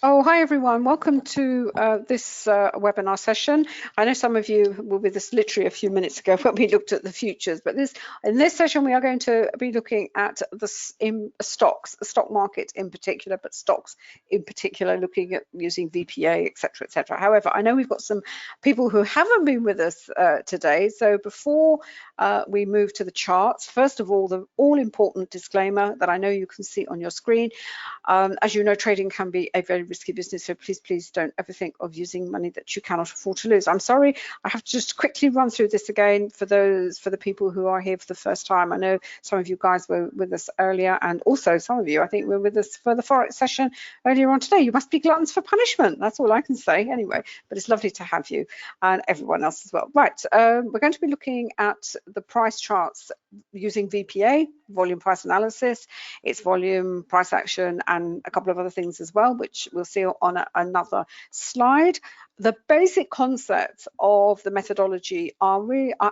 Oh, hi everyone. Welcome to this webinar session. I know some of you were with us literally a few minutes ago when we looked at the futures, but in this session we are going to be looking at the stocks, the stock market in particular, but stocks in particular, looking at using VPA, etc., etc. However, I know we've got some people who haven't been with us today. So before we move to the charts, first of all, the all-important disclaimer that I know you can see on your screen. As you know, trading can be a very risky business, so please don't ever think of using money that you cannot afford to lose. I'm sorry, I have to just quickly run through this again for the people who are here for the first time. I know some of you guys were with us earlier, and also some of you, I think, were with us for the Forex session earlier on today. You must be gluttons for punishment. That's all I can say anyway, but it's lovely to have you and everyone else as well. Right, we're going to be looking at the price charts using VPA, volume price analysis. It's volume, price action, and a couple of other things as well, which we'll see on another slide. The basic concepts of the methodology are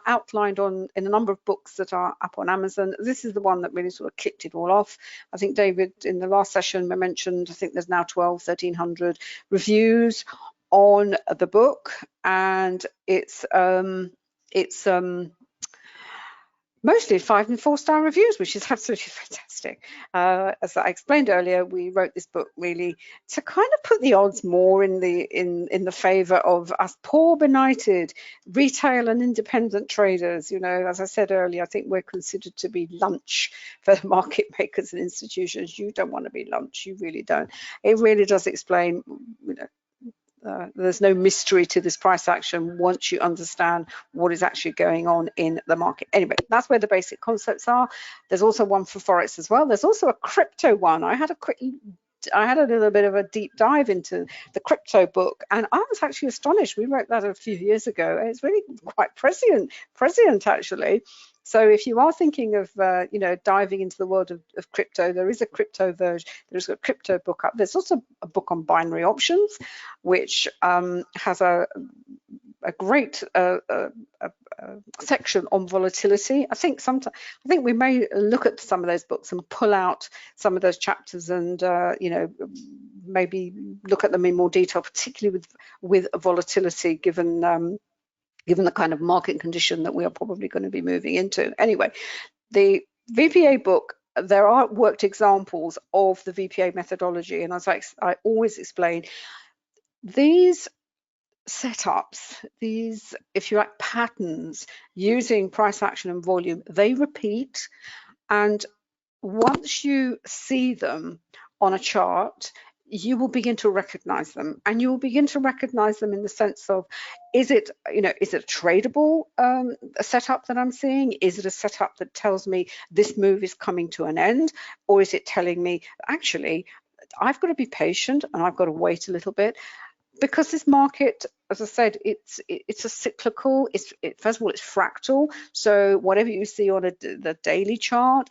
outlined in a number of books that are up on Amazon. This is the one that really sort of kicked it all off. I think David, in the last session, mentioned, I think there's now 1,300 reviews on the book, and it's mostly 5- and 4-star reviews, which is absolutely fantastic. As I explained earlier, we wrote this book really to kind of put the odds more in the favor of us poor benighted retail and independent traders. You know, as I said earlier, I think we're considered to be lunch for the market makers and institutions. You don't want to be lunch, you really don't. It really does explain, you know, there's no mystery to this price action once you understand what is actually going on in the market. Anyway, that's where the basic concepts are. There's also one for Forex as well. There's also a crypto one. I had a little bit of a deep dive into the crypto book, and I was actually astonished. We wrote that a few years ago. It's really quite prescient actually. So if you are thinking of, diving into the world of crypto, there is a crypto version. There's a crypto book up. There's also a book on binary options, which has a great section on volatility. I think we may look at some of those books and pull out some of those chapters and maybe look at them in more detail, particularly with volatility, given the kind of market condition that we are probably going to be moving into. Anyway, the VPA book, there are worked examples of the VPA methodology, and as I always explain, these setups, these, if you like, patterns using price action and volume, they repeat, and once you see them on a chart, you will begin to recognize them, and you will begin to recognize them in the sense of, is it a tradable setup that I'm seeing? Is it a setup that tells me this move is coming to an end? Or is it telling me, actually, I've got to be patient and I've got to wait a little bit? Because this market, as I said, it's a cyclical. First of all, it's fractal. So whatever you see on the daily chart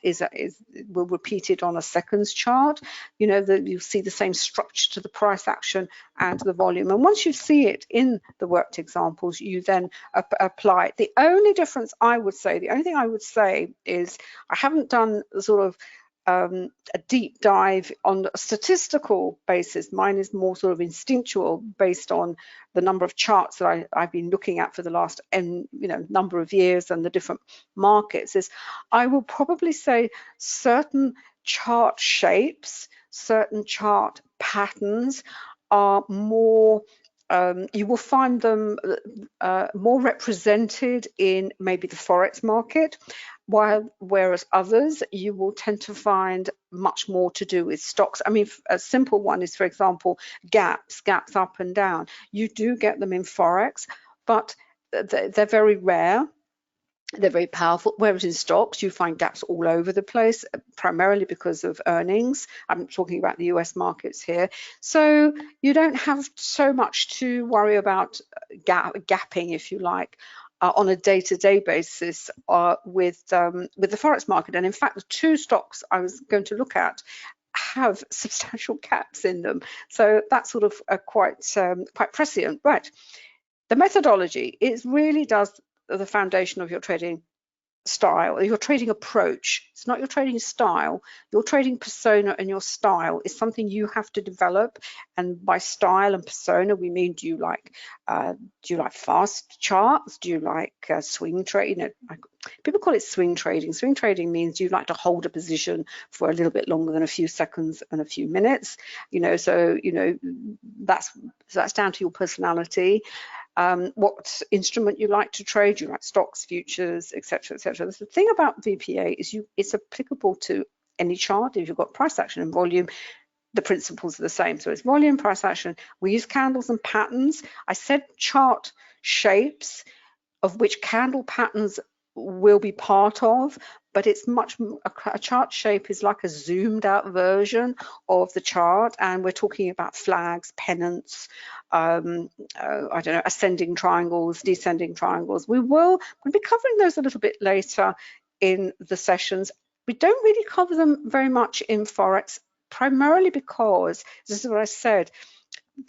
will repeat it on a seconds chart. You know that you'll see the same structure to the price action and to the volume. And once you see it in the worked examples, you then apply it. The only thing I would say is I haven't done the sort of a deep dive on a statistical basis. Mine is more sort of instinctual, based on the number of charts that I've been looking at for the last number of years and the different markets. Is I will probably say certain chart shapes, certain chart patterns are more you will find them more represented in maybe the Forex market, whereas others you will tend to find much more to do with stocks. I mean, a simple one is, for example, gaps up and down. You do get them in Forex, but they're very rare. They're very powerful, whereas in stocks you find gaps all over the place, primarily because of earnings. I'm talking about the US markets here. So you don't have so much to worry about gapping, if you like, on a day-to-day basis with the Forex market. And in fact, the two stocks I was going to look at have substantial gaps in them. So that's sort of quite prescient. Right. The methodology, it really does the foundation of your trading style, your trading approach. It's not your trading style. Your trading persona and your style is something you have to develop. And by style and persona, we mean, do you like fast charts? Do you like swing trade? People call it swing trading. Swing trading means you like to hold a position for a little bit longer than a few seconds and a few minutes. So that's down to your personality. What instrument you like to trade, you like stocks, futures, etc., etc. The thing about VPA is it's applicable to any chart. If you've got price action and volume, the principles are the same. So it's volume, price action. We use candles and patterns. I said chart shapes, of which candle patterns will be part of, but it's a chart shape is like a zoomed out version of the chart, and we're talking about flags, pennants, I don't know, ascending triangles, descending triangles. We'll be covering those a little bit later in the sessions. We don't really cover them very much in Forex, primarily because, this is what I said,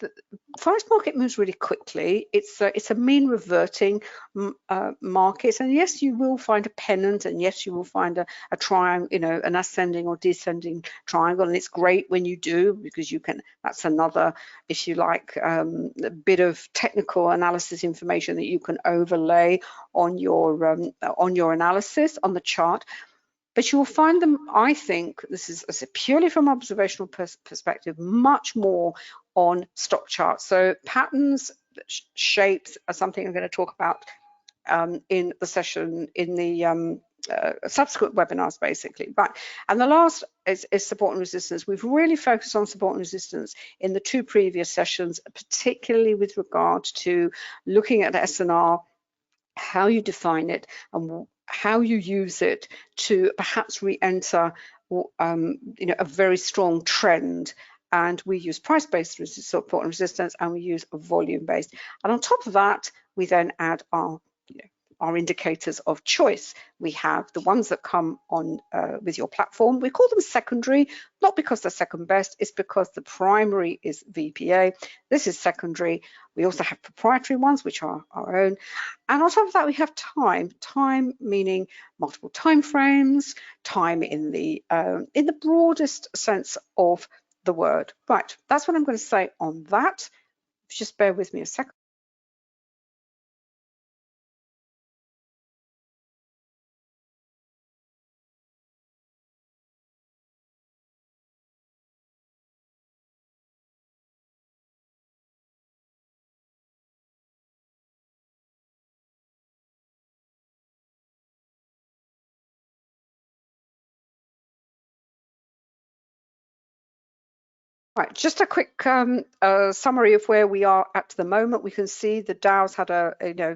the Forex market moves really quickly. It's a mean reverting market, and yes, you will find a pennant, and yes, you will find a triangle, an ascending or descending triangle, and it's great when you do, because you can. That's another, if you like, a bit of technical analysis information that you can overlay on your analysis on the chart. But you will find them, I think, this is purely from observational perspective, much more on stock charts. So patterns, shapes are something I'm going to talk about in the session, in the subsequent webinars, basically. Right. And the last is support and resistance. We've really focused on support and resistance in the two previous sessions, particularly with regard to looking at SNR, how you define it, and how you use it to perhaps re-enter a very strong trend. And we use price-based support and resistance, and we use volume-based. And on top of that, we then add our indicators of choice. We have the ones that come on with your platform. We call them secondary, not because they're second best, it's because the primary is VPA. This is secondary. We also have proprietary ones, which are our own. And on top of that, we have time meaning multiple time frames, time in the broadest sense of the word. Right, that's what I'm going to say on that. Just bear with me a second. Right, just a quick summary of where we are at the moment. We can see the Dow's had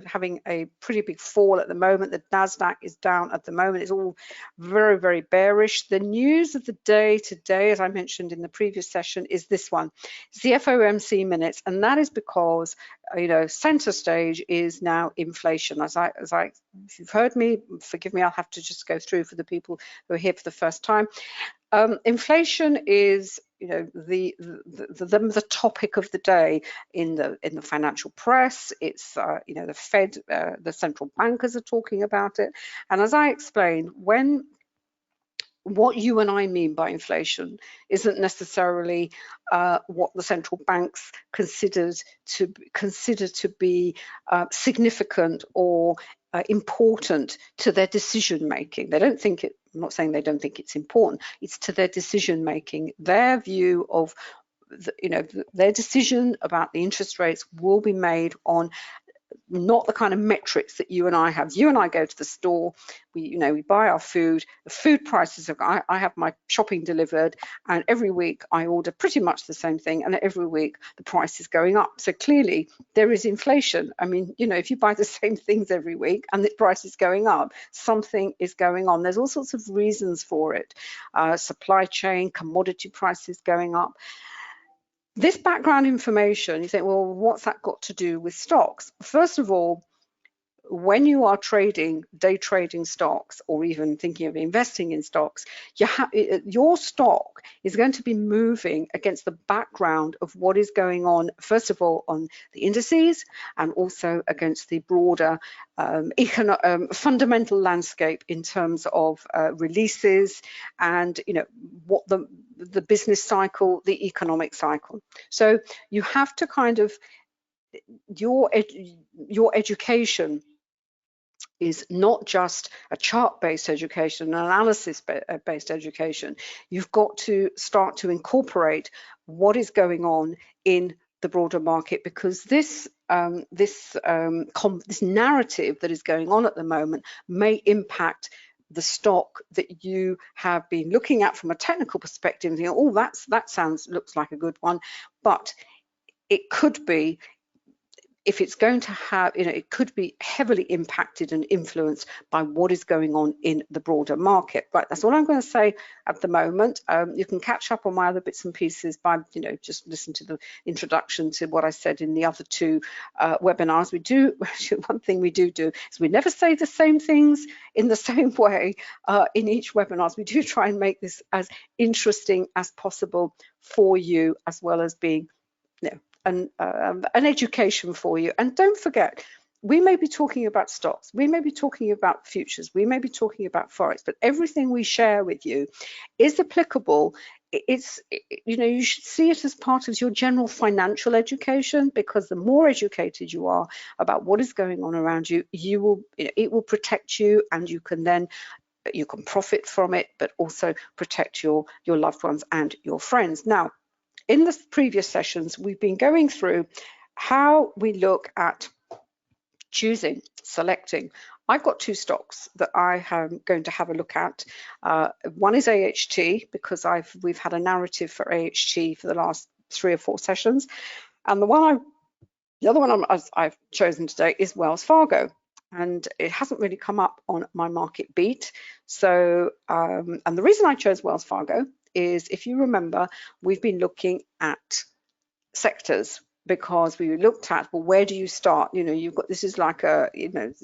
having a pretty big fall at the moment. The Nasdaq is down at the moment. It's all very, very bearish. The news of the day today, as I mentioned in the previous session, is this one. It's the FOMC minutes, and that is because center stage is now inflation. If you've heard me, forgive me, I'll have to just go through for the people who are here for the first time. Inflation is the topic of the day in the financial press. It's the Fed, the central bankers are talking about it. And as I explained, what you and I mean by inflation isn't necessarily what the central banks consider to be significant or important to their decision making. They don't think it. I'm not saying they don't think it's important. It's to their decision making. Their view of their decision about the interest rates will be made on not the kind of metrics that you and I have. You and I go to the store, we buy our food, the food prices I have my shopping delivered, and every week I order pretty much the same thing, and every week the price is going up. So clearly there is inflation. I mean, if you buy the same things every week and the price is going up, something is going on. There's all sorts of reasons for it. Supply chain, commodity prices going up. This background information, you think, well, what's that got to do with stocks? First of all, when you are day trading stocks, or even thinking of investing in stocks, your stock is going to be moving against the background of what is going on, first of all, on the indices, and also against the broader fundamental landscape in terms of releases and, you know, what the business cycle, the economic cycle. So you have to kind of, your education is not just a chart-based education, an analysis-based education. You've got to start to incorporate what is going on in the broader market, because this narrative that is going on at the moment may impact the stock that you have been looking at from a technical perspective and think, oh, that looks like a good one, but it could be, if it's going to have, you know, it could be heavily impacted and influenced by what is going on in the broader market. Right, that's all I'm going to say at the moment. You can catch up on my other bits and pieces by, you know, just listen to the introduction to what I said in the other two webinars. We do, one thing we do is we never say the same things in the same way in each webinar. We do try and make this as interesting as possible for you, as well as being, you know, an education for you. And don't forget, we may be talking about stocks, we may be talking about futures, we may be talking about forex, but everything we share with you is applicable. It's, you know, you should see it as part of your general financial education, because the more educated you are about what is going on around you, it will protect you, and you can profit from it, but also protect your loved ones and your friends. Now, in the previous sessions, we've been going through how we look at choosing, selecting. I've got two stocks that I am going to have a look at. One is AHT, because we've had a narrative for AHT for the last 3 or 4 sessions, and the other one I've chosen today is Wells Fargo, and it hasn't really come up on my market beat. So, and the reason I chose Wells Fargo is, if you remember, we've been looking at sectors, because we looked at, well, where do you start? You know, you've got, this is like a, you know,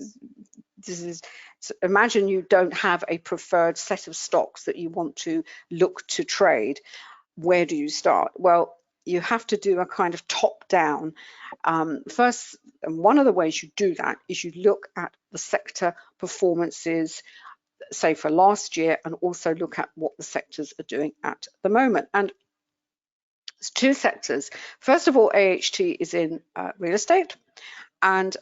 this is, so imagine you don't have a preferred set of stocks that you want to look to trade. Where do you start? Well, you have to do a kind of top down. First, and one of the ways you do that is you look at the sector performances, say for last year, and also look at what the sectors are doing at the moment. And it's 2 sectors. First of all, AHT is in real estate, and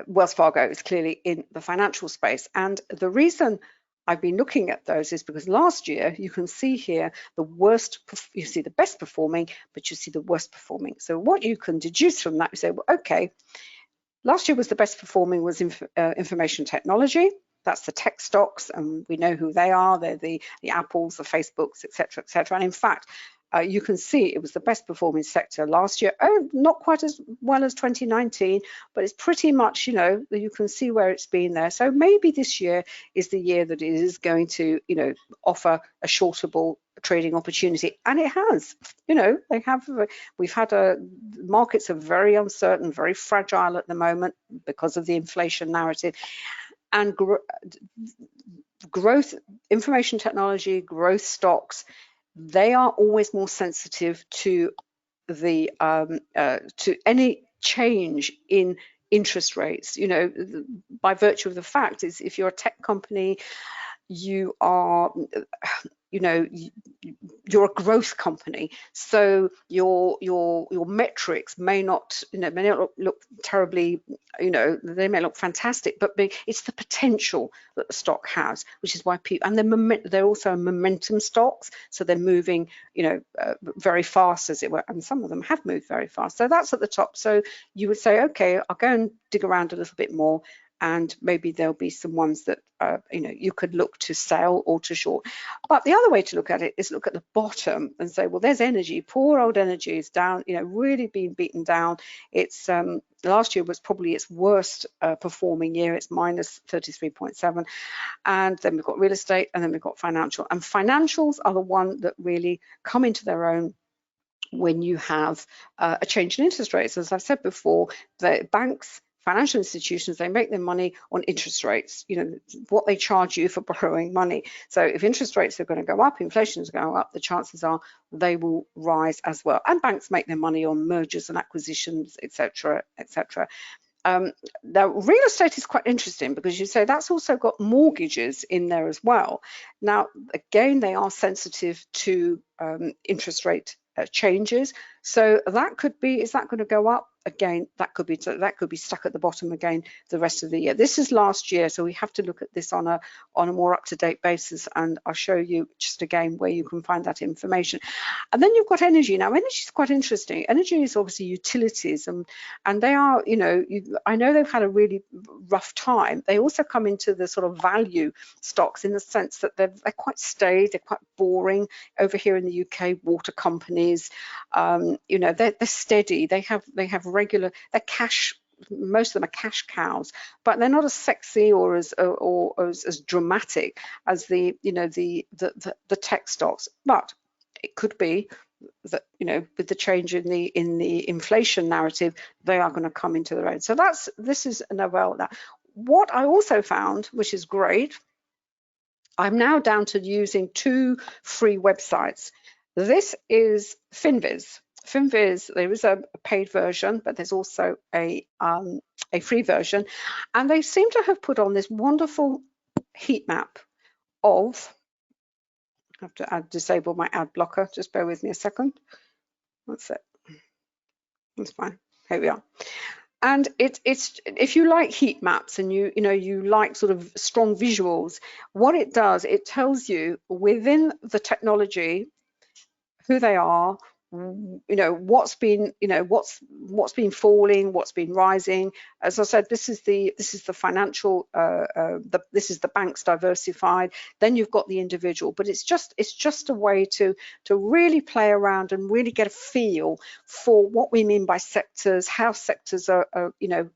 Wells Fargo is clearly in the financial space. And the reason I've been looking at those is because last year, you can see here the worst, you see the best performing, but you see the worst performing. So what you can deduce from that, you say, well, okay, last year was the best performing was information technology. That's the tech stocks, and we know who they are. They're the Apples, the Facebooks, etc., etc. And in fact, you can see it was the best performing sector last year. Oh, not quite as well as 2019, but it's pretty much, you know, you can see where it's been there. So maybe this year is the year that it is going to, you know, offer a shortable trading opportunity, and it has. You know, we've had markets are very uncertain, very fragile at the moment because of the inflation narrative, and growth, information technology, growth stocks, they are always more sensitive to the to any change in interest rates. You know, by virtue of the fact is, if you're a tech company, you are, you know, you're a growth company, so your metrics may not, you know, may not look terribly, you know, they may look fantastic, but it's the potential that the stock has, which is why people, and they're also momentum stocks, so they're moving, you know, very fast, as it were, and some of them have moved very fast. So that's at the top. So you would say, okay, I'll go and dig around a little bit more, and maybe there'll be some ones that you know, you could look to sell or to short. But the other way to look at it is look at the bottom and say, well, there's energy. Poor old energy is down, you know, really being beaten down. It's last year was probably its worst performing year. It's minus 33.7. And then we've got real estate, and then we've got financial. And financials are the one that really come into their own when you have a change in interest rates. As I've said before, the banks, financial institutions, they make their money on interest rates, you know, what they charge you for borrowing money. So if interest rates are going to go up, inflation is going up, the chances are they will rise as well. And banks make their money on mergers and acquisitions, etc., etc. Now, real estate is quite interesting because you say that's also got mortgages in there as well. Now, again, they are sensitive to interest rate changes. So that could be, is that going to go up? Again, that could be stuck at the bottom again the rest of the year. This is last year, so we have to look at this on a more up-to-date basis, and I'll show you just again where you can find that information. And then you've got energy. Now, energy is quite interesting. Energy is obviously utilities, and they are, you know, I know they've had a really rough time. They also come into the sort of value stocks in the sense that they're quite staid, they're quite boring. Over here in the UK, water companies, you know, they're steady. They have regular, they're cash. Most of them are cash cows, but they're not as sexy or as dramatic as the, you know, the tech stocks. But it could be that, you know, with the change in the inflation narrative, they are going to come into their own. So this is a novel. Now, what I also found, which is great, I'm now down to using 2 free websites. This is FinViz. FinViz, there is a paid version, but there's also a free version, and they seem to have put on this wonderful heat map of. I have to disable my ad blocker. Just bear with me a second. That's it. That's fine. Here we are. And it's if you like heat maps and you like sort of strong visuals, what it does, it tells you within the technology who they are, you know, what's been falling, what's been rising. As I said, this is the financial, this is the banks diversified. Then you've got the individual, but it's just a way to really play around and really get a feel for what we mean by sectors, how sectors are you know,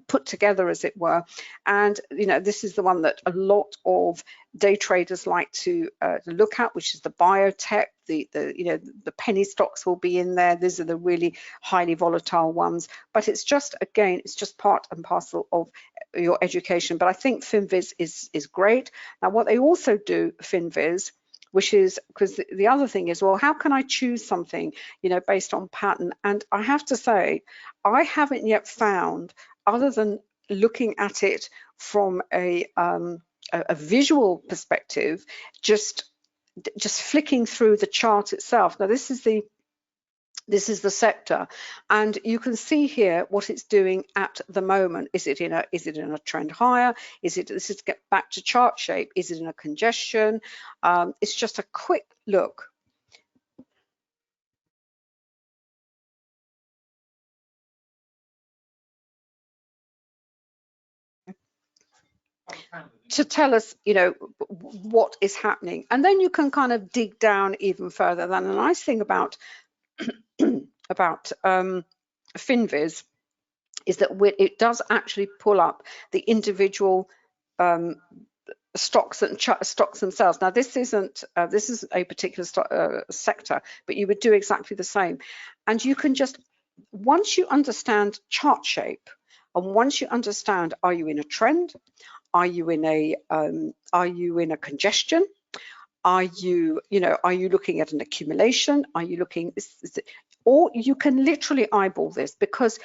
put together, as it were. And you know, this is the one that a lot of day traders like to look at, which is the biotech. The you know, the penny stocks will be in there. These are the really highly volatile ones, but it's just, again, it's just part and parcel of your education. But I think FinViz is great. Now, what they also do, FinViz, which is, because the other thing is, well, how can I choose something, you know, based on pattern? And I have to say, I haven't yet found, other than looking at it from a visual perspective, just flicking through the chart itself. Now, this is the sector, and you can see here what it's doing at the moment. Is it in a trend higher? This is get back to chart shape. Is it in a congestion? It's just a quick look. To tell us, you know, what is happening, and then you can kind of dig down even further. Then the nice thing about FinViz is that it does actually pull up the individual stocks themselves. Now, this isn't a particular sector, but you would do exactly the same. And you can just, once you understand chart shape, and once you understand, are you in a trend? Are you in a congestion? Are you looking at an accumulation? Are you looking, or you can literally eyeball this, because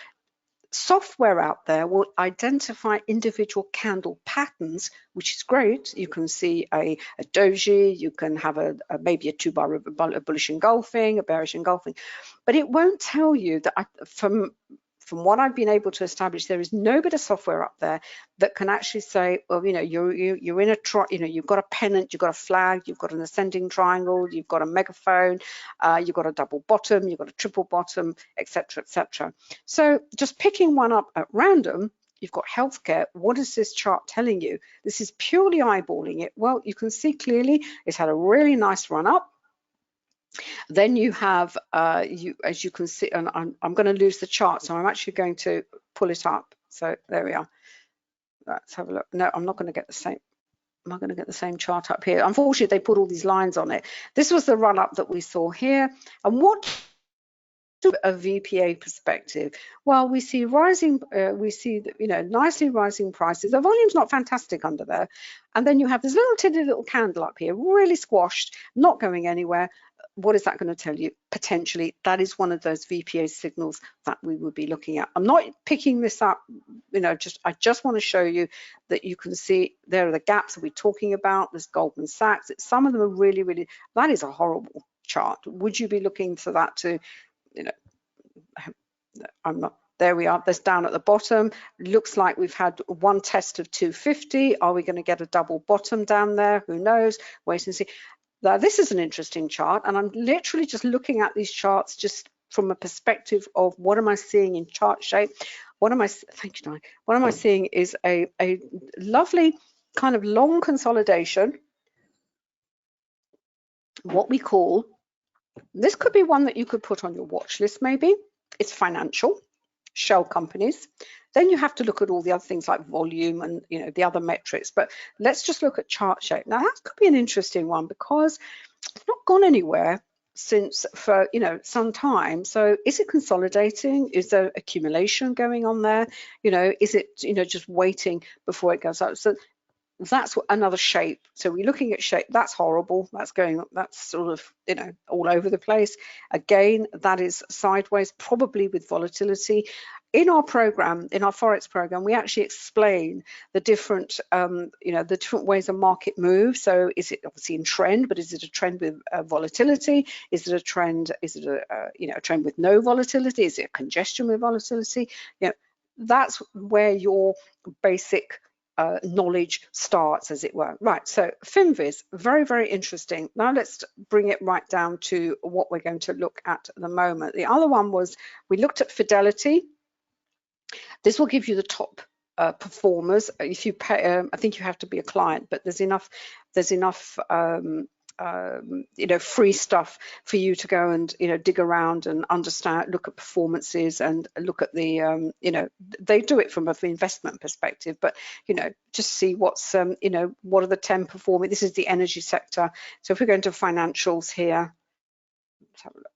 software out there will identify individual candle patterns, which is great. You can see a doji, you can have maybe a 2-bar bullish engulfing, a bearish engulfing, but it won't tell you that. From what I've been able to establish, there is no bit of software up there that can actually say, well, you know, you're in a you've got a pennant, you've got a flag, you've got an ascending triangle, you've got a megaphone, you've got a double bottom, you've got a triple bottom, etc., etc. So just picking one up at random, you've got healthcare. What is this chart telling you? This is purely eyeballing it. Well, you can see clearly it's had a really nice run up. Then you have, as you can see, and I'm going to lose the chart, so I'm actually going to pull it up. So there we are. Let's have a look. No, I'm not going to get the same. Am I going to get the same chart up here? Unfortunately, they put all these lines on it. This was the run up that we saw here. And what a VPA perspective, well, we see rising, nicely rising prices. The volume's not fantastic under there, and then you have this little tiddy little candle up here, really squashed, not going anywhere. What is that going to tell you? Potentially, that is one of those VPA signals that we would be looking at. I'm not picking this up, I just want to show you that you can see there are the gaps that we're talking about. There's Goldman Sachs. Some of them are really, really, that is a horrible chart. Would you be looking for that to, I'm not, there we are, there's down at the bottom. Looks like we've had one test of 250. Are we going to get a double bottom down there? Who knows? Wait and see. Now, this is an interesting chart, and I'm literally just looking at these charts just from a perspective of what am I seeing in chart shape. What am I, thank you, Diane. What am I seeing is a lovely kind of long consolidation, what we call, this could be one that you could put on your watch list maybe. It's financial, shell companies. Then you have to look at all the other things like volume and the other metrics, but let's just look at chart shape. Now that could be an interesting one because it's not gone anywhere since for some time. So is it consolidating? Is there accumulation going on there? Is it just waiting before it goes up? So that's another shape. So we're looking at shape. That's horrible. That's sort of all over the place. Again, that is sideways, probably with volatility. In our program, in our Forex program, we actually explain the different the different ways a market moves. So is it obviously in trend, but is it a trend with volatility? Is it a trend? Is it a trend with no volatility? Is it a congestion with volatility? That's where your basic knowledge starts, as it were. Right, so FinViz, very, very interesting. Now let's bring it right down to what we're going to look at the moment. The other one was, we looked at Fidelity. This will give you the top performers. If you pay, I think you have to be a client, but there's enough free stuff for you to go and dig around and understand, look at performances and look at the they do it from an investment perspective, but just see what's what are the 10 performing. This is the energy sector. So if we go into financials here, let's have a look.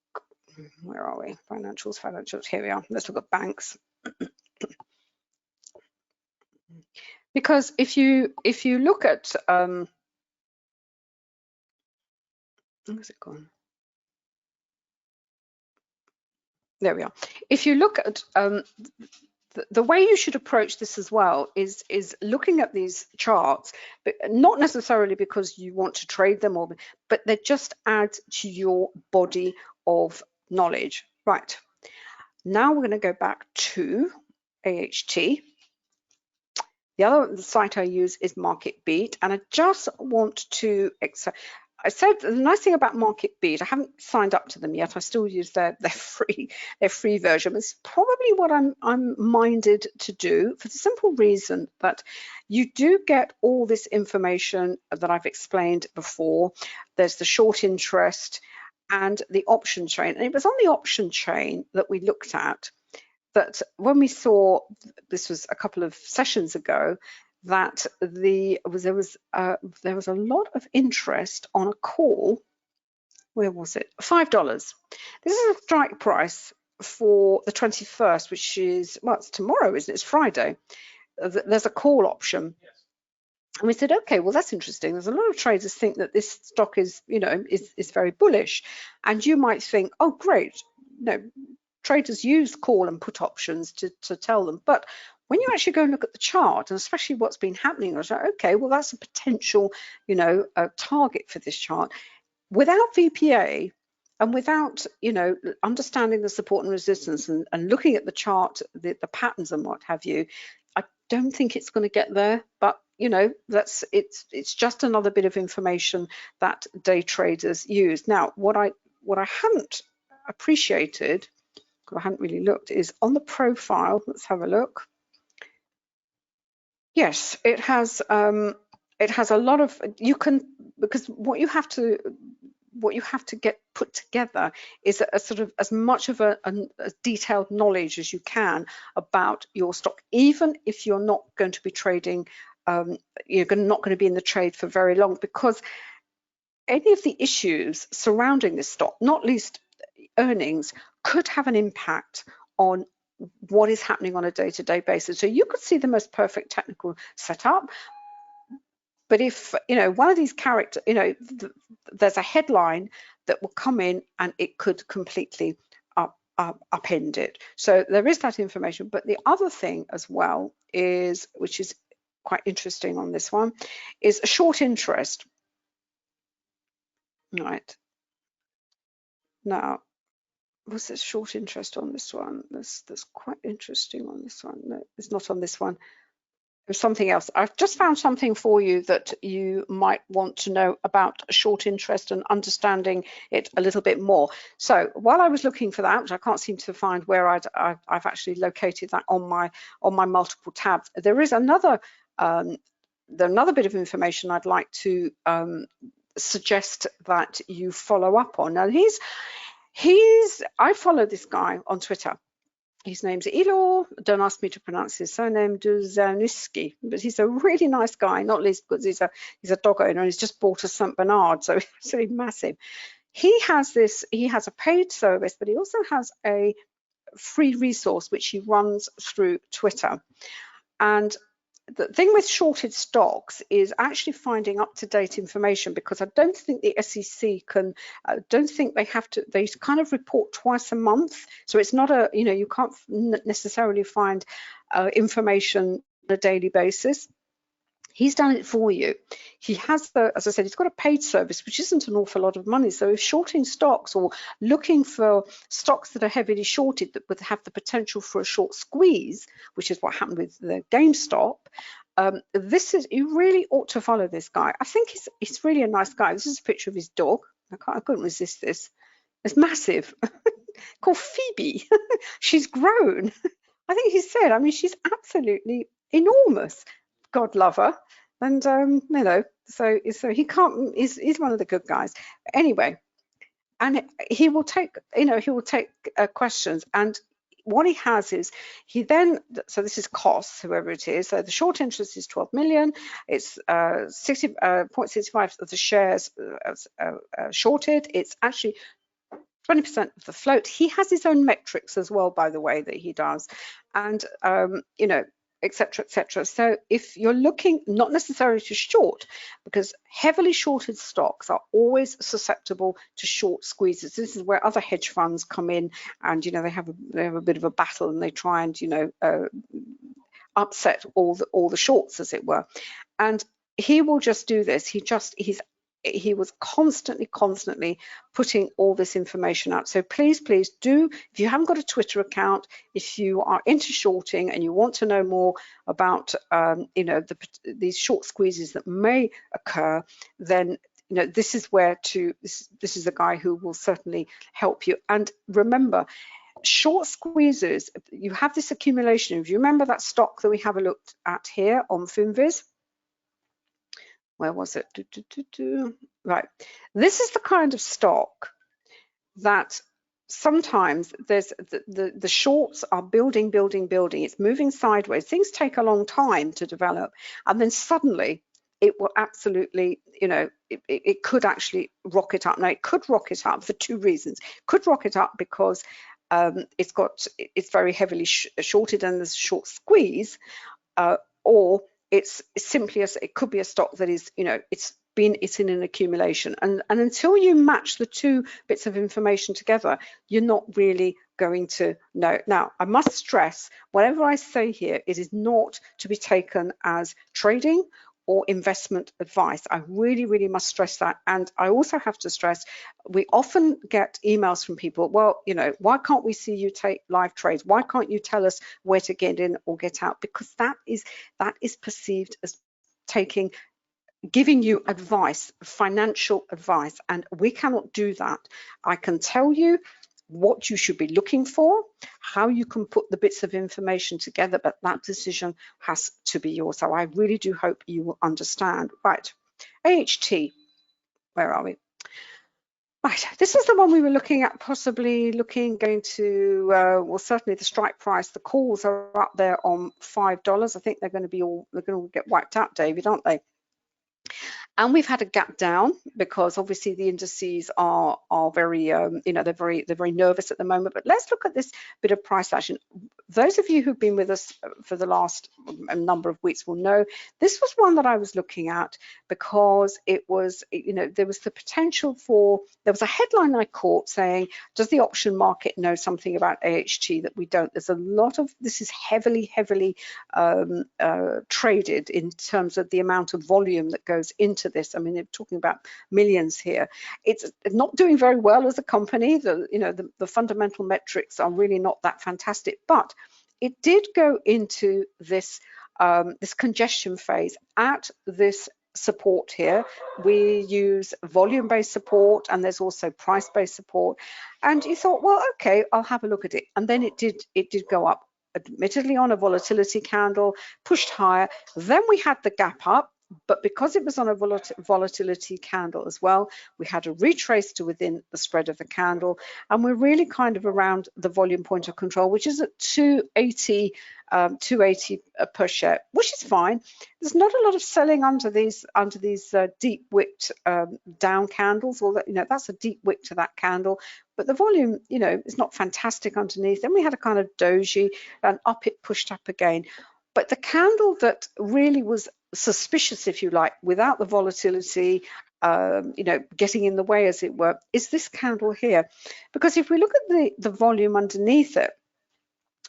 Where are we? Financials, here we are. Let's look at banks. Because if you look at where's it gone? There we are. If you look at the way you should approach this as well is looking at these charts, but not necessarily because you want to trade them, but they just add to your body of knowledge. Right. Now we're going to go back to AHT. The other site I use is Market Beat, and I just want to, I said the nice thing about Market Beat, I haven't signed up to them yet. I still use their free version. It's probably what I'm minded to do, for the simple reason that you do get all this information that I've explained before. There's the short interest and the option chain, and it was on the option chain that we looked at that when we saw, this was a couple of sessions ago, that there was a lot of interest on a call. Where was it? $5. This is a strike price for the 21st, which is, well, it's tomorrow, isn't it? It's Friday. There's a call option. And we said, okay, well, that's interesting. There's a lot of traders think that this stock is, is very bullish. And you might think, oh, great. No, traders use call and put options to tell them. But when you actually go and look at the chart, and especially what's been happening, I was like, okay, well, that's a potential, a target for this chart. Without VPA and without, understanding the support and resistance and looking at the chart, the patterns and what have you, I don't think it's going to get there. But it's just another bit of information that day traders use. Now, what I haven't appreciated, I hadn't really looked, is on the profile. Let's have a look. Yes, it has a lot of, because what you have to get put together is a sort of as much of a detailed knowledge as you can about your stock, even if you're not going to be trading, you're not going to be in the trade for very long, because any of the issues surrounding this stock, not least earnings, could have an impact on what is happening on a day-to-day basis. So you could see the most perfect technical setup, but if, you know, one of these characters, you know, there's a headline that will come in and it could completely upend it. So there is that information. But the other thing as well is, which is quite interesting on this one, is a short interest. Right. Now, was it short interest on this one? That's quite interesting on this one. No, it's not on this one. There's something else. I've just found something for you that you might want to know about short interest and understanding it a little bit more. So while I was looking for that, which I can't seem to find where I've actually located that on my multiple tabs, there is another bit of information I'd like to suggest that you follow up on. Now I follow this guy on Twitter. His name's Ilo, don't ask me to pronounce his surname, Duzaniski, but he's a really nice guy, not least because he's a dog owner and he's just bought a St. Bernard, so it's really massive. He has a paid service, but he also has a free resource which he runs through Twitter. And the thing with shorted stocks is actually finding up-to-date information, because I don't think the SEC can, don't think they have to, they kind of report twice a month. So it's not a, you know, you can't necessarily find information on a daily basis. He's done it for you. He has as I said, he's got a paid service, which isn't an awful lot of money. So if shorting stocks or looking for stocks that are heavily shorted that would have the potential for a short squeeze, which is what happened with the GameStop, you really ought to follow this guy. I think he's really a nice guy. This is a picture of his dog. I couldn't resist this. It's massive. Called Phoebe. She's grown. I think he said, I mean, she's absolutely enormous. God love her. And you know, so he can't, he's one of the good guys. Anyway, and he will take, you know, questions. And what he has is, so this is costs, whoever it is. So the short interest is 12 million. It's 0.65 of the shares shorted. It's actually 20% of the float. He has his own metrics as well, by the way, that he does. And, you know, etc., etc. So if you're looking not necessarily to short, because heavily shorted stocks are always susceptible to short squeezes. This is where other hedge funds come in, and you know, they have a bit of a battle, and they try and, you know, upset all the shorts, as it were. And he will just do this. He was constantly putting all this information out. So please do, if you haven't got a Twitter account, if you are into shorting and you want to know more about you know, these short squeezes that may occur, then you know, this is this is a guy who will certainly help you. And remember, short squeezes, you have this accumulation. If you remember that stock that we have a look at here on FinViz, where was it? Right. This is the kind of stock that sometimes there's the shorts are building. It's moving sideways. Things take a long time to develop, and then suddenly it will absolutely, you know, it could actually rocket up. Now, it could rocket up for two reasons. It could rocket up because it's very heavily shorted and there's a short squeeze, or it's simply it could be a stock that is, you know, it's in an accumulation, and until you match the two bits of information together, you're not really going to know. Now, I must stress, whatever I say here, it is not to be taken as trading or investment advice. I really must stress that. And I also have to stress, we often get emails from people, well, you know, why can't we see you take live trades? Why can't you tell us where to get in or get out? Because that is perceived as giving you advice, financial advice, and we cannot do that. I can tell you what you should be looking for, how you can put the bits of information together, but that decision has to be yours. So I really do hope you will understand. Right, AHT, where are we? Right, this is the one we were looking at, going to, well, certainly the strike price. The calls are up there on $5. I think they're going to get wiped out, David, aren't they? And we've had a gap down because obviously the indices are very, you know, they're very nervous at the moment. But let's look at this bit of price action. Those of you who've been with us for the last number of weeks will know this was one that I was looking at because it was, you know, there was the potential for, there was a headline I caught saying, does the option market know something about AHT that we don't? There's a lot of, this is heavily traded in terms of the amount of volume that goes into this. I mean, they're talking about millions here. It's not doing very well as a company. The fundamental metrics are really not that fantastic, but it did go into this this congestion phase at this support here. We use volume-based support, and there's also price-based support. And you thought, well, okay, I'll have a look at it. And then it did go up, admittedly on a volatility candle, pushed higher. Then we had the gap up, but because it was on a volatility candle as well, we had a retrace to within the spread of the candle, and we're really kind of around the volume point of control, which is at 280 per share, which is fine. There's not a lot of selling under these deep wicked down candles, or that, you know, that's a deep wick to that candle, but the volume, you know, is not fantastic underneath. Then we had a kind of doji, and up it pushed up again. But the candle that really was suspicious, if you like, without the volatility, you know, getting in the way, as it were, is this candle here. Because if we look at the volume underneath it,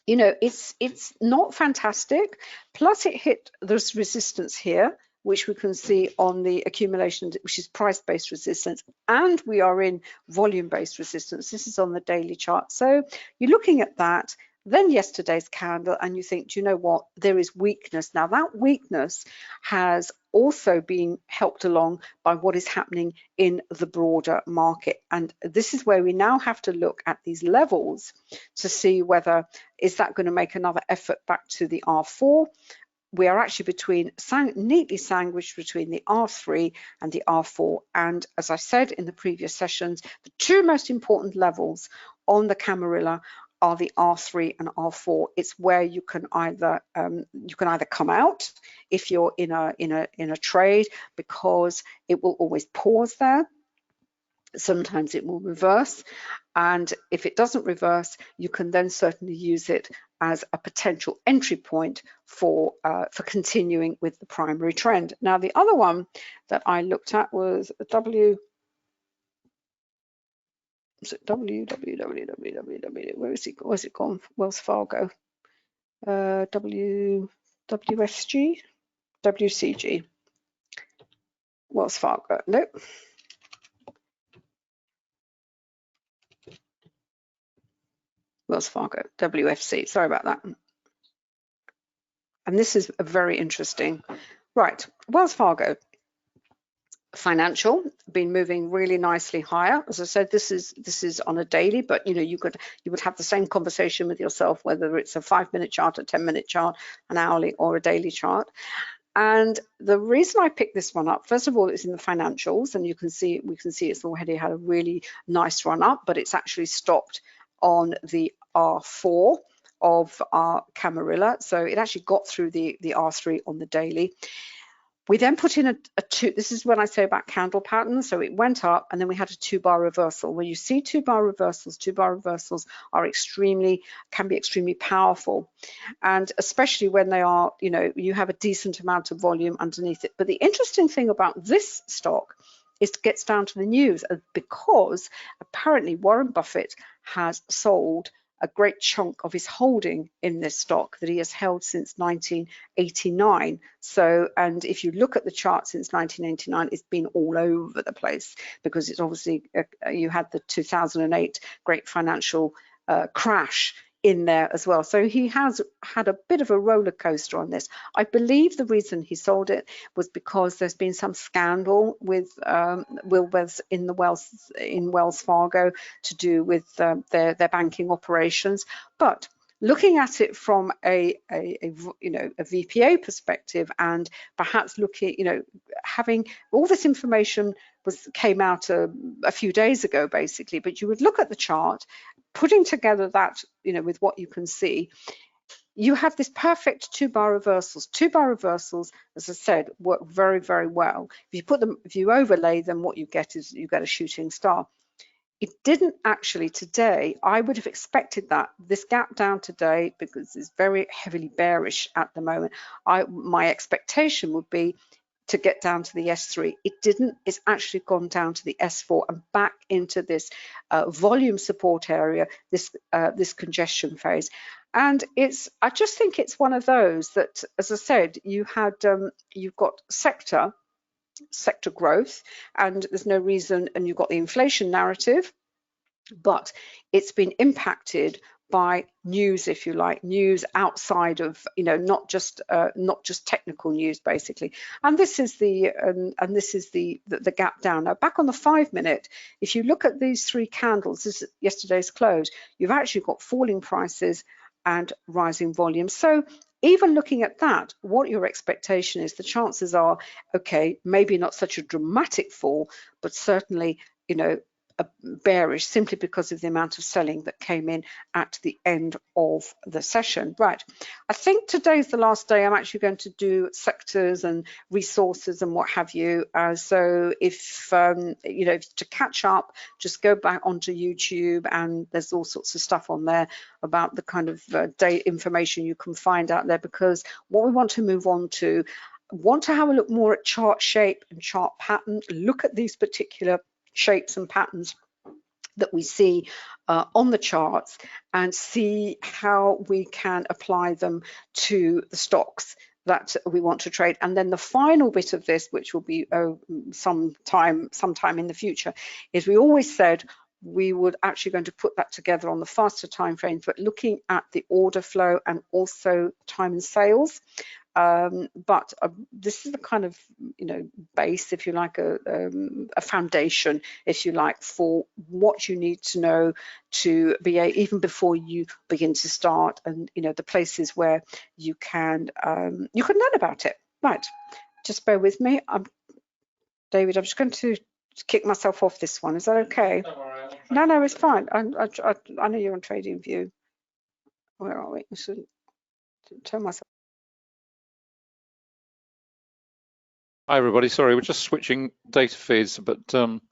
you know, it's not fantastic. Plus, it hit this resistance here, which we can see on the accumulation, which is price-based resistance, and we are in volume-based resistance. This is on the daily chart. So you're looking at that. Then yesterday's candle, and you think, do you know what, there is weakness. Now that weakness has also been helped along by what is happening in the broader market, and this is where we now have to look at these levels to see whether is that going to make another effort back to the R4. We are actually neatly sandwiched between the R3 and the R4, and as I said in the previous sessions, the two most important levels on the Camarilla are the R3 and R4. It's where you can either come out if you're in a trade, because it will always pause there. Sometimes it will reverse, and if it doesn't reverse, you can then certainly use it as a potential entry point for continuing with the primary trend. Now, the other one that I looked at was where is it? Where's it gone? Wells Fargo. WCG. Wells Fargo. Nope. Wells Fargo. WFC. Sorry about that. And this is very interesting. Right. Wells Fargo. Financial been moving really nicely higher. As I said, this is on a daily, but you know, you would have the same conversation with yourself whether it's a 5-minute chart, a 10-minute chart, an hourly or a daily chart. And the reason I picked this one up, first of all, it's in the financials, and we can see it's already had a really nice run up, but it's actually stopped on the R4 of our Camarilla, so it actually got through the R3 on the daily. We then put in a two, this is when I say about candle patterns, so it went up and then we had a 2-bar reversal. When you see 2-bar reversals are can be extremely powerful, and especially when they are, you know, you have a decent amount of volume underneath it. But the interesting thing about this stock is it gets down to the news, because apparently Warren Buffett has sold a great chunk of his holding in this stock that he has held since 1989. So, and if you look at the chart since 1989, it's been all over the place, because it's obviously, you had the 2008 great financial crash in there as well. So he has had a bit of a roller coaster on this. I believe the reason he sold it was because there's been some scandal with in Wells Fargo to do with their banking operations. But looking at it from a VPA perspective, and perhaps looking, you know, having all this information came out a few days ago basically, but you would look at the chart, putting together that, you know, with what you can see, you have this perfect two-bar reversals. Two-bar reversals, as I said, work very, very well. If you overlay them, what you get is you get a shooting star. It didn't actually today. I would have expected that this gap down today, because it's very heavily bearish at the moment. My expectation would be to get down to the S3. It didn't. It's actually gone down to the S4 and back into this volume support area, this congestion phase. And I just think it's one of those that, as I said, you've got sector growth, and there's no reason, and you've got the inflation narrative, but it's been impacted by news, if you like, news outside of, not just technical news, basically. And this is the gap down. Now, back on the 5-minute, if you look at these three candles, this is yesterday's close, you've actually got falling prices and rising volume. So even looking at that, what your expectation is, the chances are, okay, maybe not such a dramatic fall, but certainly, bearish, simply because of the amount of selling that came in at the end of the session. Right, I think today's the last day I'm actually going to do sectors and resources and what have you. So if to catch up, just go back onto YouTube, and there's all sorts of stuff on there about the kind of day information you can find out there, because what we want to move on to, want to have a look more at chart shape and chart pattern, look at these particular shapes and patterns that we see on the charts, and see how we can apply them to the stocks that we want to trade. And then the final bit of this, which will be sometime in the future, is we always said we would actually going to put that together on the faster time frame, but looking at the order flow and also time and sales. But this is the kind of base, if you like, a foundation, if you like, for what you need to know to be even before you begin to start, and the places where you can learn about it. Right, just bear with me. David, I'm just going to kick myself off this one. Is that okay? No, it's fine. I know you're on TradingView. Where are we? I should turn myself. Hi everybody, sorry, we're just switching data feeds, but don't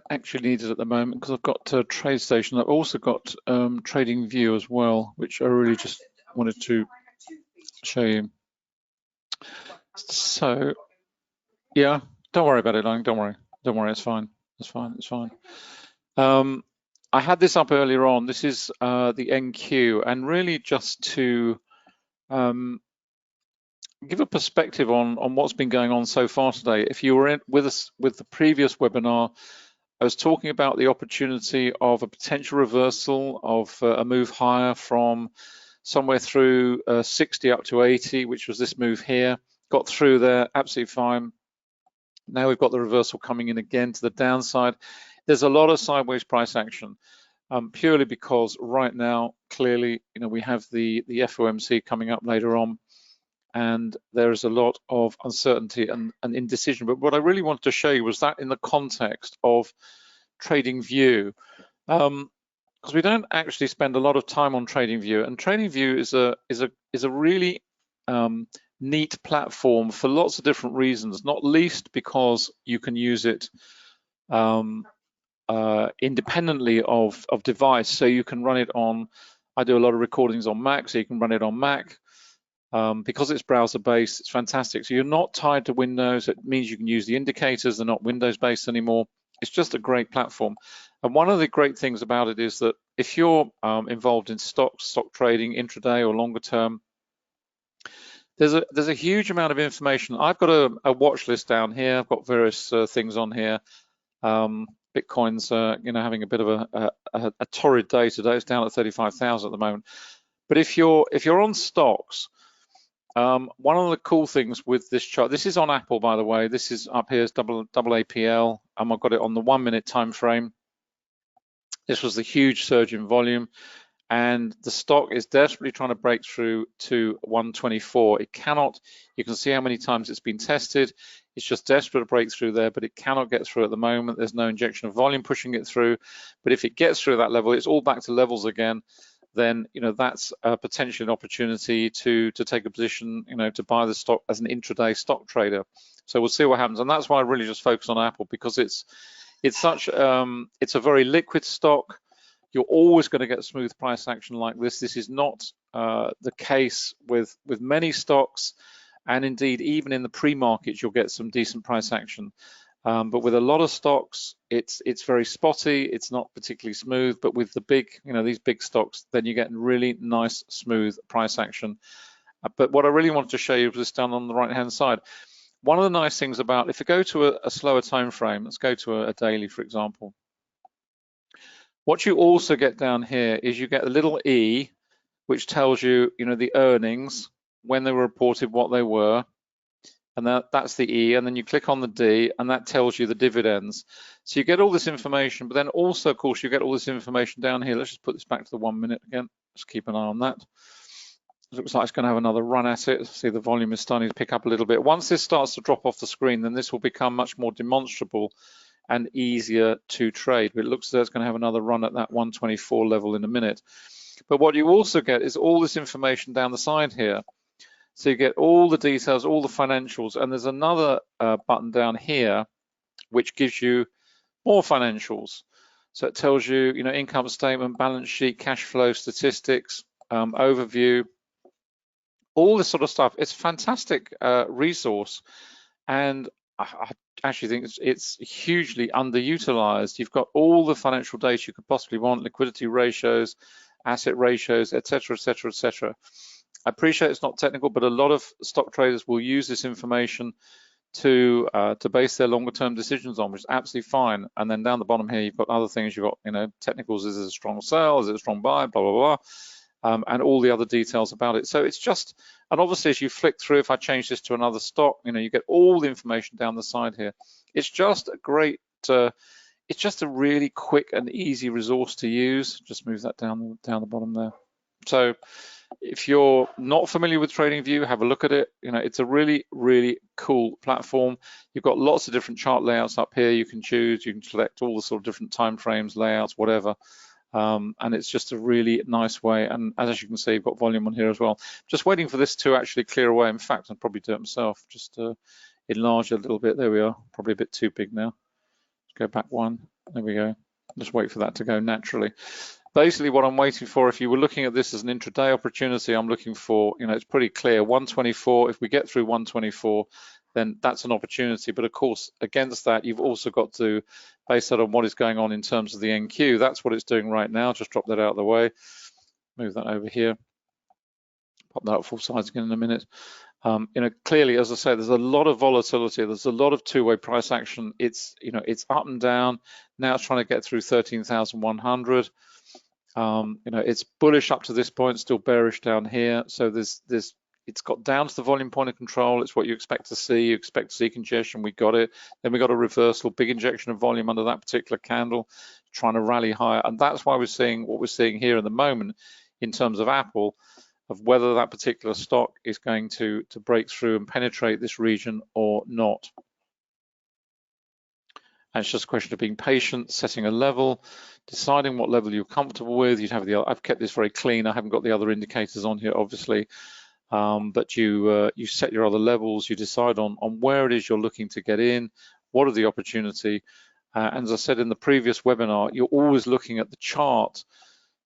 actually need it at the moment because I've got TradeStation. I've also got TradingView as well, which I really just wanted to show you. So yeah, don't worry about it, Lang. Don't worry, it's fine. It's fine. I had this up earlier on. This is the NQ, and really just to give a perspective on what's been going on so far today. If you were with us with the previous webinar, I was talking about the opportunity of a potential reversal of a move higher from somewhere through 60 up to 80, which was this move here. Got through there, absolutely fine. Now we've got the reversal coming in again to the downside. There's a lot of sideways price action, purely because right now, clearly, we have the FOMC coming up later on, and there is a lot of uncertainty and indecision. But what I really wanted to show you was that in the context of TradingView, because we don't actually spend a lot of time on TradingView, and TradingView is a really neat platform for lots of different reasons, not least because you can use it independently of device. So you can run it on, I do a lot of recordings on Mac, so you can run it on Mac. Because it's browser based, it's fantastic. So you're not tied to Windows. It means you can use the indicators. They're not Windows based anymore. It's just a great platform. And one of the great things about it is that if you're involved in stock trading, intraday or longer term, there's a huge amount of information. I've got a watch list down here. I've got various things on here. Bitcoin's having a bit of a torrid day today. It's down at 35,000 at the moment. But if you're on stocks, one of the cool things with this chart, this is on Apple, by the way. This is up here, is double APL. I've got it on the 1 minute time frame. This was the huge surge in volume, and the stock is desperately trying to break through to 124. It cannot. You can see how many times it's been tested. It's just desperate to break through there, but it cannot get through at the moment. There's no injection of volume pushing it through. But if it gets through that level, it's all back to levels again. then that's potentially an opportunity to take a position, to buy the stock as an intraday stock trader. So we'll see what happens, and that's why I really just focus on Apple, because it's such it's a very liquid stock. You're always going to get smooth price action like this. This is not the case with many stocks, and indeed even in the pre-markets you'll get some decent price action. But with a lot of stocks, it's very spotty. It's not particularly smooth. But with the big, these big stocks, then you get really nice, smooth price action. But what I really wanted to show you was this down on the right-hand side. One of the nice things about, if you go to a slower time frame, let's go to a daily, for example. What you also get down here is you get a little E, which tells you, the earnings, when they were reported, what they were. And that's the E, and then you click on the D, and that tells you the dividends. So you get all this information, but then also, of course, you get all this information down here. Let's just put this back to the 1 minute again. Just keep an eye on that. It looks like it's going to have another run at it. See, the volume is starting to pick up a little bit. Once this starts to drop off the screen, then this will become much more demonstrable and easier to trade. But it looks as though it's going to have another run at that 124 level in a minute. But what you also get is all this information down the side here. So you get all the details, all the financials, and there's another button down here which gives you more financials. So it tells you, income statement, balance sheet, cash flow statistics, overview, all this sort of stuff. It's a fantastic resource, and I actually think it's hugely underutilized. You've got all the financial data you could possibly want, liquidity ratios, asset ratios, etc., etc., etc. I appreciate it's not technical, but a lot of stock traders will use this information to base their longer term decisions on, which is absolutely fine. And then down the bottom here, you've got other things. You've got, technicals, is it a strong sell, is it a strong buy, blah, blah, blah, and all the other details about it. So it's just, and obviously as you flick through, if I change this to another stock, you get all the information down the side here. It's just a great, it's just a really quick and easy resource to use. Just move that down the bottom there. So if you're not familiar with TradingView, have a look at it. It's a really, really cool platform. You've got lots of different chart layouts up here. You can choose, you can select all the sort of different time frames, layouts, whatever. And it's just a really nice way. And as you can see, you've got volume on here as well. Just waiting for this to actually clear away. In fact, I'll probably do it myself. Just enlarge it a little bit. There we are. Probably a bit too big now. Let's go back one. There we go. Just wait for that to go naturally. Basically, what I'm waiting for, if you were looking at this as an intraday opportunity, I'm looking for, it's pretty clear, 124. If we get through 124, then that's an opportunity. But of course, against that, you've also got to base that on what is going on in terms of the NQ. That's what it's doing right now. Just drop that out of the way. Move that over here. Pop that up full size again in a minute. Clearly, as I say, there's a lot of volatility. There's a lot of two-way price action. It's, it's up and down. Now it's trying to get through 13,100. It's bullish up to this point, still bearish down here. So it's got down to the volume point of control. It's what you expect to see. You expect to see congestion. We got it. Then we got a reversal, big injection of volume under that particular candle, trying to rally higher. And that's why we're seeing what we're seeing here in the moment in terms of Apple, of whether that particular stock is going to break through and penetrate this region or not. And it's just a question of being patient, setting a level, deciding what level you're comfortable with. You'd have I've kept this very clean. I haven't got the other indicators on here, obviously, but you set your other levels. You decide on where it is you're looking to get in, what are the opportunity. And as I said in the previous webinar, you're always looking at the chart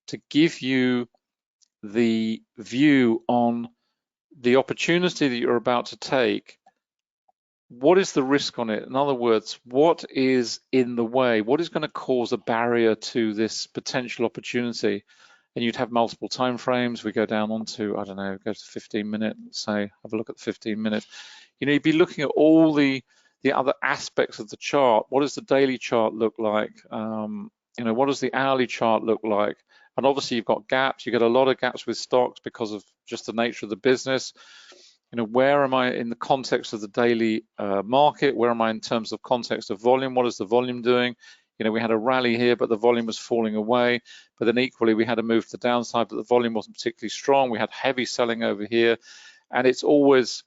to give you the view on the opportunity that you're about to take. What is the risk on it? In other words, what is in the way? What is going to cause a barrier to this potential opportunity? And you'd have multiple time frames. We go down onto, I don't know, go to 15 minute, say, have a look at the 15 minute. You'd be looking at all the other aspects of the chart. What does the daily chart look like? What does the hourly chart look like? And obviously you've got gaps. You get a lot of gaps with stocks because of just the nature of the business. Where am I in the context of the daily market? Where am I in terms of context of volume? What is the volume doing? We had a rally here, but the volume was falling away. But then equally, we had a move to the downside, but the volume wasn't particularly strong. We had heavy selling over here. And it's always,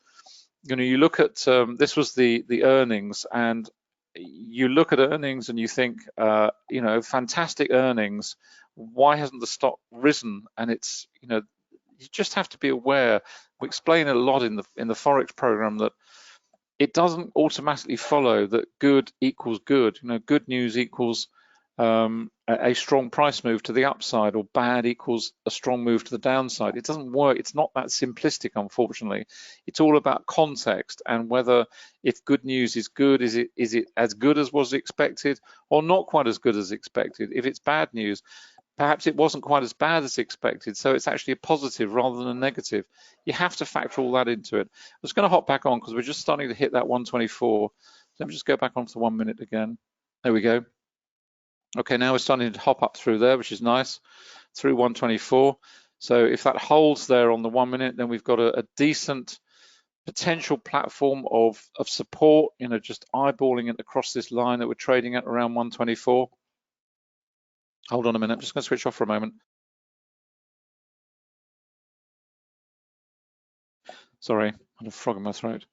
you look at, this was the earnings, and you look at earnings and you think, you know, fantastic earnings. Why hasn't the stock risen? And it's, you know, you just have to be aware. We explain it a lot in the Forex program that it doesn't automatically follow that good equals good. You know, good news equals a strong price move to the upside, or bad equals a strong move to the downside. It doesn't work. It's not that simplistic, unfortunately. It's all about context and whether, if good news is good, is it as good as was expected or not quite as good as expected? If it's bad news, perhaps it wasn't quite as bad as expected, so it's actually a positive rather than a negative. You have to factor all that into it. I'm just going to hop back on because we're just starting to hit that 124. Let me just go back onto the 1 minute again. There we go. Okay, now we're starting to hop up through there, which is nice, through 124. So if that holds there on the 1 minute, then we've got a decent potential platform of support, you know, just eyeballing it across this line that we're trading at around 124. Hold on a minute, I'm just going to switch off for a moment. Sorry, I had a frog in my throat.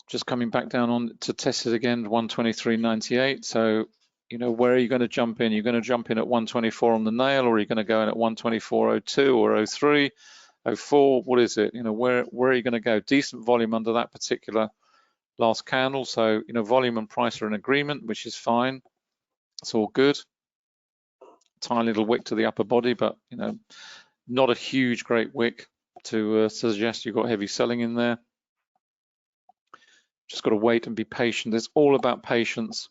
Just coming back down on to test it again, 123.98. So, you know, where are you going to jump in? You're going to jump in at 124 on the nail, or are you going to go in at 124.02 or 03, 04? What is it? You know, where are you going to go? Decent volume under that particular last candle. So, you know, volume and price are in agreement, which is fine. It's all good. Tiny little wick to the upper body, but, you know, not a huge, great wick to suggest you've got heavy selling in there. Just got to wait and be patient. It's all about patience.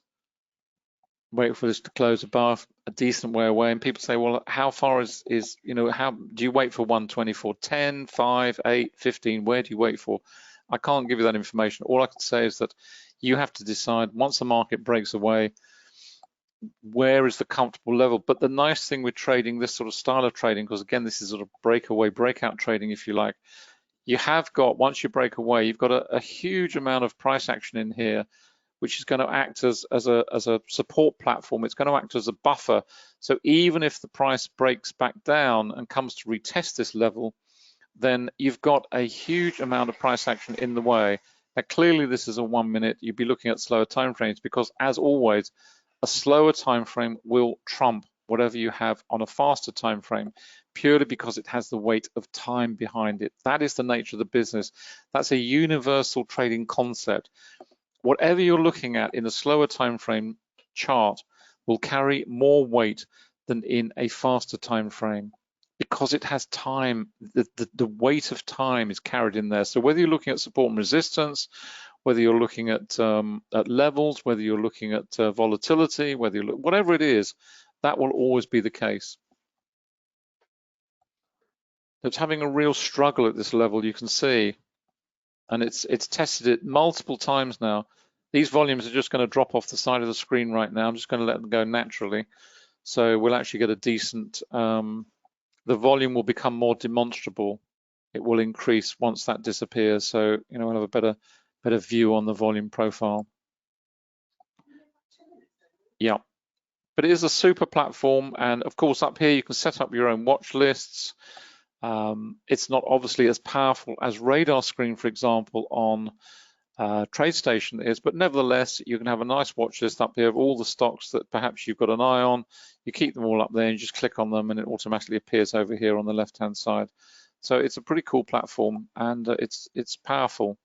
Wait for this to close above a decent way away. And people say, well, how far is you know, how do you wait for 124? 10, 5, 8, 15? Where do you wait for? I can't give you that information. All I can say is that you have to decide, once the market breaks away, where is the comfortable level. But the nice thing with trading, this sort of style of trading, because again, this is sort of breakaway, breakout trading, if you like, you have got, once you break away, you've got a huge amount of price action in here, which is going to act as a support platform. It's going to act as a buffer. So even if the price breaks back down and comes to retest this level, then you've got a huge amount of price action in the way. Now, clearly this is a 1 minute. You'd be looking at slower time frames, because as always, a slower time frame will trump whatever you have on a faster time frame, purely because it has the weight of time behind it. That is the nature of the business. That's a universal trading concept. Whatever you're looking at in a slower time frame chart will carry more weight than in a faster time frame, because it has time. The weight of time is carried in there. So whether you're looking at support and resistance, whether you're looking at levels, whether you're looking at volatility, whether you look, whatever it is, that will always be the case. It's having a real struggle at this level, you can see, and it's tested it multiple times now. These volumes are just going to drop off the side of the screen right now. I'm just going to let them go naturally. So we'll actually get a decent, the volume will become more demonstrable. It will increase once that disappears. So, you know, we'll have a better view on the volume profile. Yeah, but it is a super platform. And of course, up here, you can set up your own watch lists. It's not obviously as powerful as Radar Screen, for example, on TradeStation is, but nevertheless, you can have a nice watch list up here of all the stocks that perhaps you've got an eye on. You keep them all up there and you just click on them and it automatically appears over here on the left-hand side. So it's a pretty cool platform, and it's powerful.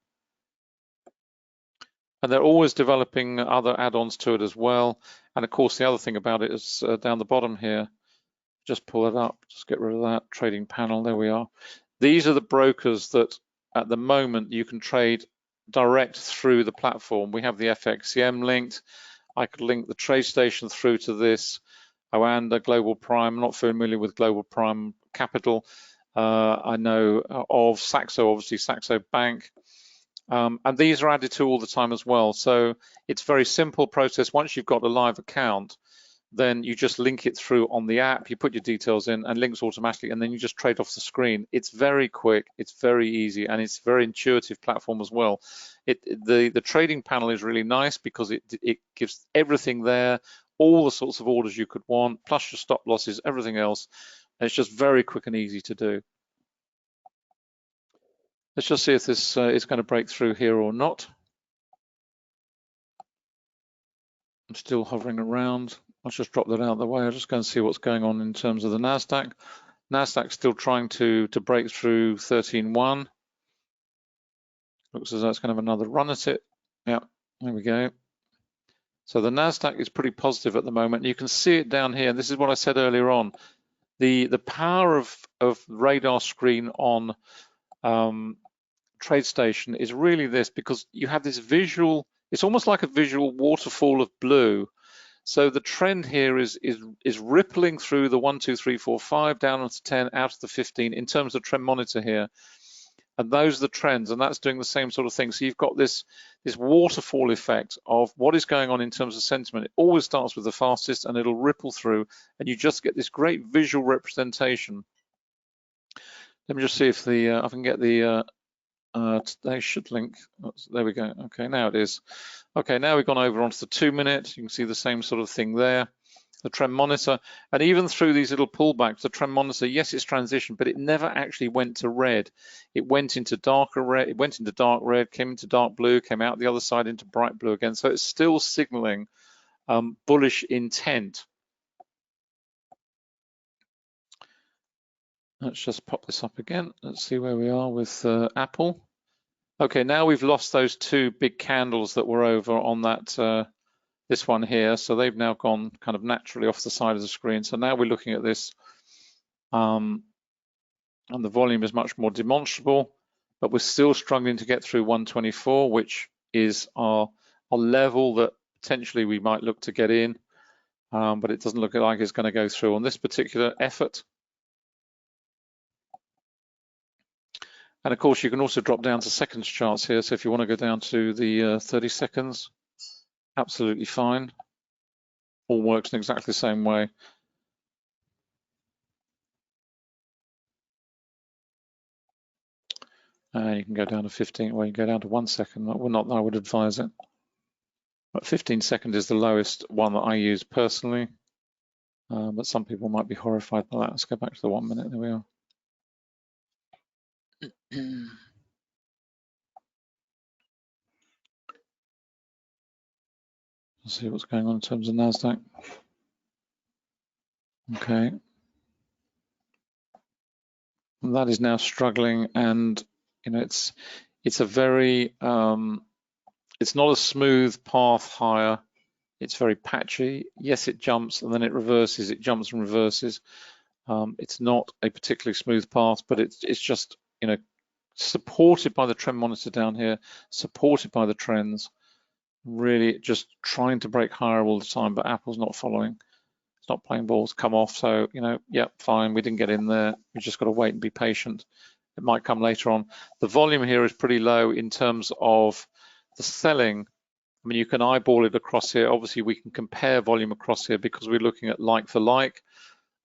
And they're always developing other add-ons to it as well. And of course, the other thing about it is down the bottom here, just pull it up, just get rid of that trading panel. There we are. These are the brokers that at the moment you can trade direct through the platform. We have the FXCM linked. I could link the TradeStation through to this. Oanda, Global Prime. I'm not familiar with Global Prime Capital. I know of Saxo, obviously Saxo Bank. And these are added to all the time as well. So it's a very simple process. Once you've got a live account, then you just link it through on the app, you put your details in and links automatically, and then you just trade off the screen. It's very quick, it's very easy, and it's a very intuitive platform as well. The trading panel is really nice because it gives everything there, all the sorts of orders you could want, plus your stop losses, everything else. And it's just very quick and easy to do. Let's just see if this is going to break through here or not. I'm still hovering around. I'll just drop that out of the way. I'll just go and see what's going on in terms of the Nasdaq. Nasdaq's still trying to break through 13.1. Looks as though it's going to have another run at it. Yeah, there we go. So the Nasdaq is pretty positive at the moment. You can see it down here. This is what I said earlier on. The power of radar screen on TradeStation is really this, because you have this visual. It's almost like a visual waterfall of blue. So the trend here is rippling through the 1, 2, 3, 4, 5 down onto 10, out of the 15 in terms of trend monitor here. And those are the trends, and that's doing the same sort of thing. So you've got this waterfall effect of what is going on in terms of sentiment. It always starts with the fastest, and it'll ripple through, and you just get this great visual representation. Let me just see if I can get the they should link. There we go. Okay, now it is. Okay, now we've gone over onto the 2 minute. You can see the same sort of thing there. The trend monitor, and even through these little pullbacks, the trend monitor, yes, it's transitioned, but it never actually went to red. It went into darker red, it went into dark red, came into dark blue, came out the other side into bright blue again. So it's still signaling bullish intent. Let's just pop this up again. Let's see where we are with Apple. Okay, now we've lost those two big candles that were over on that this one here, so they've now gone kind of naturally off the side of the screen. So now we're looking at this, and the volume is much more demonstrable, but we're still struggling to get through 124, which is our level that potentially we might look to get in, but it doesn't look like it's going to go through on this particular effort. And of course, you can also drop down to seconds charts here. So if you want to go down to the 30 seconds, absolutely fine. All works in exactly the same way. You can go down to 15, or you can go down to 1 second. Well, not, I would advise it. But 15 seconds is the lowest one that I use personally. But some people might be horrified by that. Let's go back to the 1 minute. There we are. Let's see what's going on in terms of Nasdaq. Okay. And that is now struggling, and you know it's a very it's not a smooth path higher. It's very patchy. Yes, it jumps and then it reverses. It jumps and reverses. It's not a particularly smooth path, but it's just, you know, supported by the trend monitor down here, supported by the trends. Really just trying to break higher all the time, but Apple's not following. It's not playing ball to come off. So, you know, yep, fine. We didn't get in there. We just got to wait and be patient. It might come later on. The volume here is pretty low in terms of the selling. I mean, you can eyeball it across here. Obviously, we can compare volume across here because we're looking at like for like.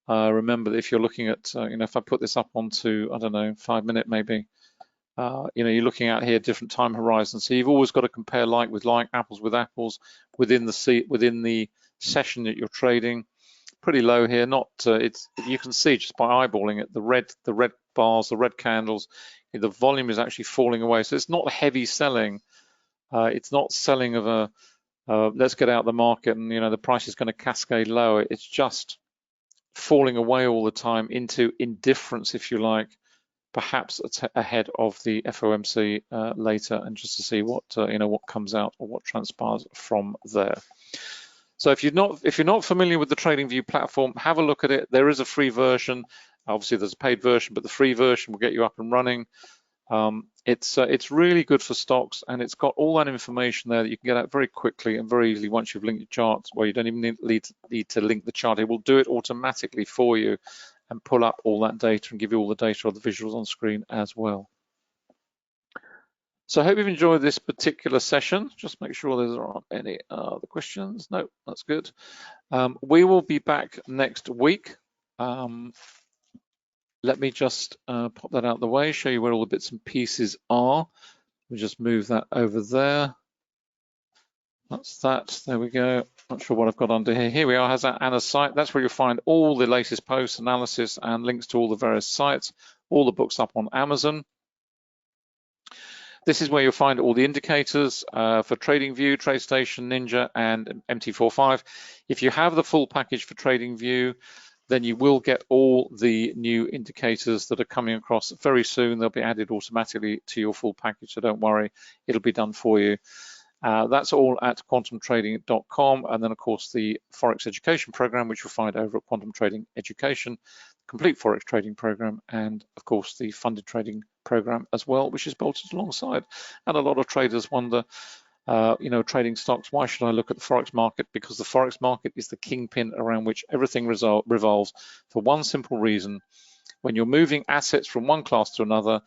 Remember that if you're looking at, you know, if I put this up onto, I don't know, 5 minute maybe, you know, you're looking at here different time horizons. So you've always got to compare like with like, apples with apples within the session that you're trading. Pretty low here. Not you can see just by eyeballing it, the red bars, the red candles, the volume is actually falling away. So it's not heavy selling. It's not selling of a let's get out the market and, you know, the price is going to cascade lower. It's just falling away all the time into indifference, if you like, perhaps ahead of the FOMC later, and just to see what you know, what comes out or what transpires from there. So if you're not familiar with the TradingView platform, have a look at it. There is a free version. Obviously, there's a paid version, but the free version will get you up and running. It's really good for stocks, and it's got all that information there that you can get out very quickly and very easily once you've linked your charts, where you don't even need to link the chart. It will do it automatically for you and pull up all that data and give you all the data or the visuals on screen as well. So I hope you've enjoyed this particular session. Just make sure there aren't any other questions. No, that's good. We will be back next week. Let me just pop that out of the way, show you where all the bits and pieces are. We just move that over there. That's that. There we go. Not sure what I've got under here. Here we are. Has that Anna's site? That's where you'll find all the latest posts, analysis, and links to all the various sites. All the books up on Amazon. This is where you'll find all the indicators for TradingView, TradeStation, Ninja, and MT45. If you have the full package for TradingView, then you will get all the new indicators that are coming across very soon. They'll be added automatically to your full package, so don't worry, it'll be done for you. That's all at quantumtrading.com, and then of course the Forex Education Program, which you'll find over at Quantum Trading Education, complete Forex trading program, and of course the funded trading program as well, which is bolted alongside. And a lot of traders wonder, trading stocks, why should I look at the Forex market? Because the Forex market is the kingpin around which everything revolves, for one simple reason. When you're moving assets from one class to another,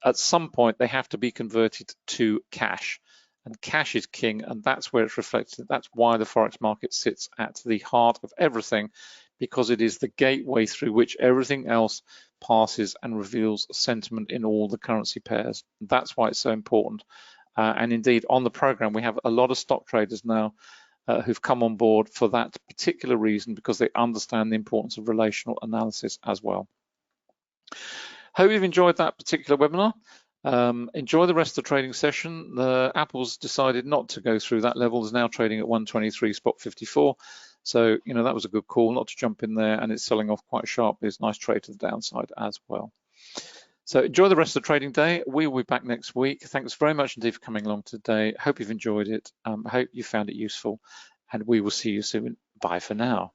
at some point they have to be converted to cash. And cash is king, and that's where it's reflected. That's why the Forex market sits at the heart of everything, because it is the gateway through which everything else passes and reveals sentiment in all the currency pairs. That's why it's so important. And indeed, on the program, we have a lot of stock traders now who've come on board for that particular reason, because they understand the importance of relational analysis as well. Hope you've enjoyed that particular webinar. Enjoy the rest of the trading session. The Apple's decided not to go through that level. Is now trading at 123 spot 54. So, that was a good call not to jump in there, and it's selling off quite sharply. It's a nice trade to the downside as well. So enjoy the rest of the trading day. We will be back next week. Thanks very much indeed for coming along today. Hope you've enjoyed it. Hope you found it useful, and we will see you soon. Bye for now.